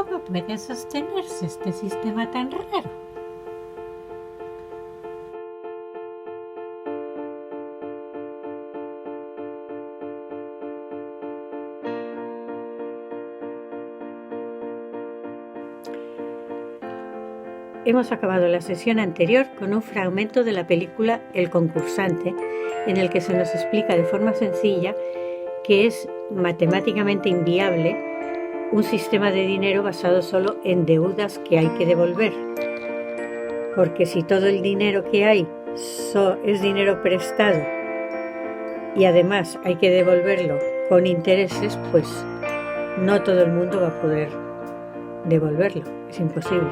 ¿Cómo puede sostenerse este sistema tan raro? Hemos acabado la sesión anterior con un fragmento de la película El concursante, en el que se nos explica de forma sencilla que es matemáticamente inviable un sistema de dinero basado solo en deudas que hay que devolver. Porque si todo el dinero que hay es dinero prestado y además hay que devolverlo con intereses, pues no todo el mundo va a poder devolverlo. Es imposible.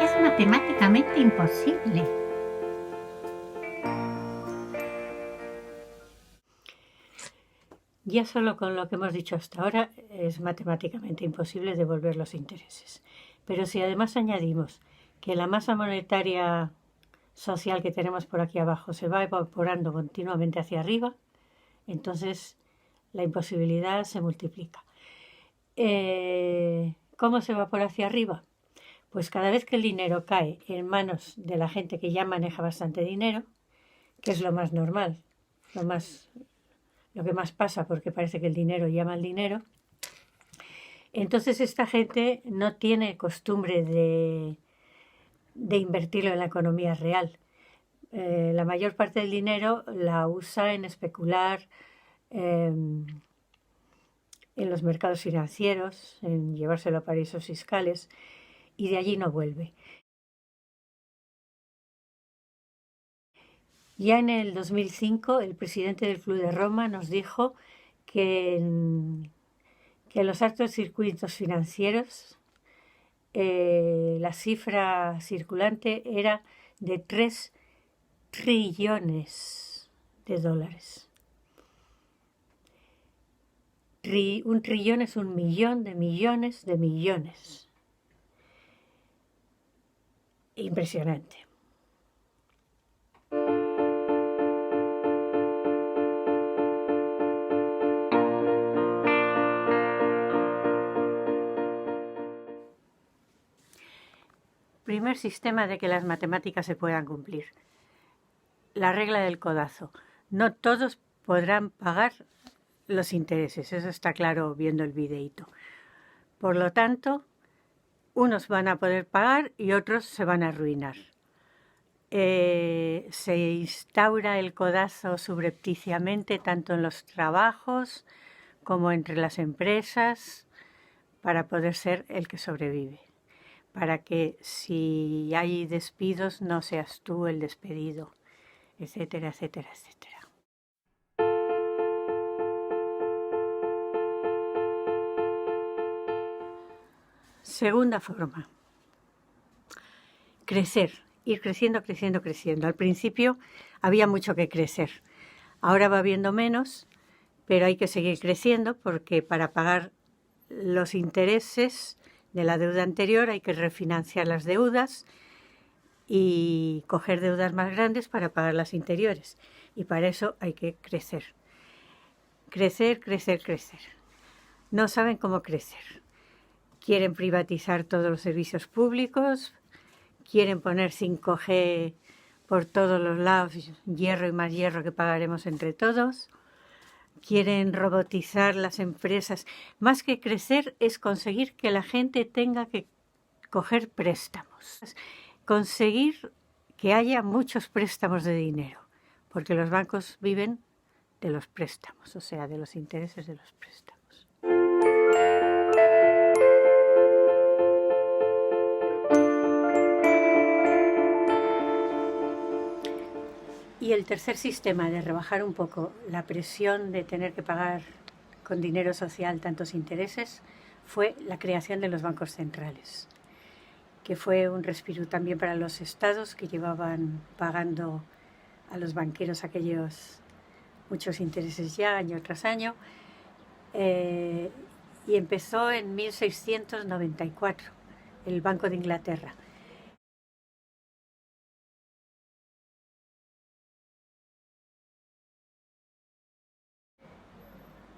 Es matemáticamente imposible. Ya solo con lo que hemos dicho hasta ahora es matemáticamente imposible devolver los intereses. Pero si además añadimos que la masa monetaria social que tenemos por aquí abajo se va evaporando continuamente hacia arriba, entonces la imposibilidad se multiplica. ¿Cómo se evapora hacia arriba? Pues cada vez que el dinero cae en manos de la gente que ya maneja bastante dinero, que es lo más normal, lo que más pasa, porque parece que el dinero llama al dinero, entonces esta gente no tiene costumbre de invertirlo en la economía real. La mayor parte del dinero la usa en especular en los mercados financieros, en llevárselo a paraísos fiscales, y de allí no vuelve. Ya en el 2005 el presidente del Club de Roma nos dijo que en los altos circuitos financieros la cifra circulante era de 3 trillones de dólares. Un trillón es un millón de millones de millones. Impresionante. Primer sistema de que las matemáticas se puedan cumplir. La regla del codazo. No todos podrán pagar los intereses, eso está claro viendo el videíto. Por lo tanto, unos van a poder pagar y otros se van a arruinar. Se instaura el codazo subrepticiamente tanto en los trabajos como entre las empresas para poder ser el que sobrevive. Para que si hay despidos no seas tú el despedido, etcétera, etcétera, etcétera. Segunda forma. Crecer, ir creciendo, creciendo, creciendo. Al principio había mucho que crecer. Ahora va habiendo menos, pero hay que seguir creciendo porque para pagar los intereses de la deuda anterior hay que refinanciar las deudas y coger deudas más grandes para pagar las interiores. Y para eso hay que crecer. Crecer, crecer, crecer. No saben cómo crecer. Quieren privatizar todos los servicios públicos, quieren poner 5G por todos los lados, hierro y más hierro que pagaremos entre todos. Quieren robotizar las empresas. Más que crecer es conseguir que la gente tenga que coger préstamos. Conseguir que haya muchos préstamos de dinero, porque los bancos viven de los préstamos, o sea, de los intereses de los préstamos. Y el tercer sistema de rebajar un poco la presión de tener que pagar con dinero social tantos intereses fue la creación de los bancos centrales, que fue un respiro también para los estados que llevaban pagando a los banqueros aquellos muchos intereses ya año tras año, y empezó en 1694 el Banco de Inglaterra.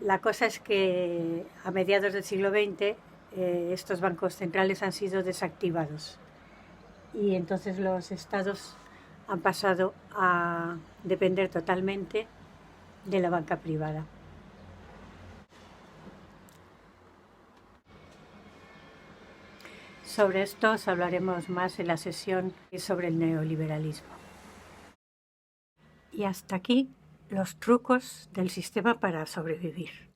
La cosa es que a mediados del siglo XX estos bancos centrales han sido desactivados y entonces los estados han pasado a depender totalmente de la banca privada. Sobre esto os hablaremos más en la sesión sobre el neoliberalismo. Y hasta aquí los trucos del sistema para sobrevivir.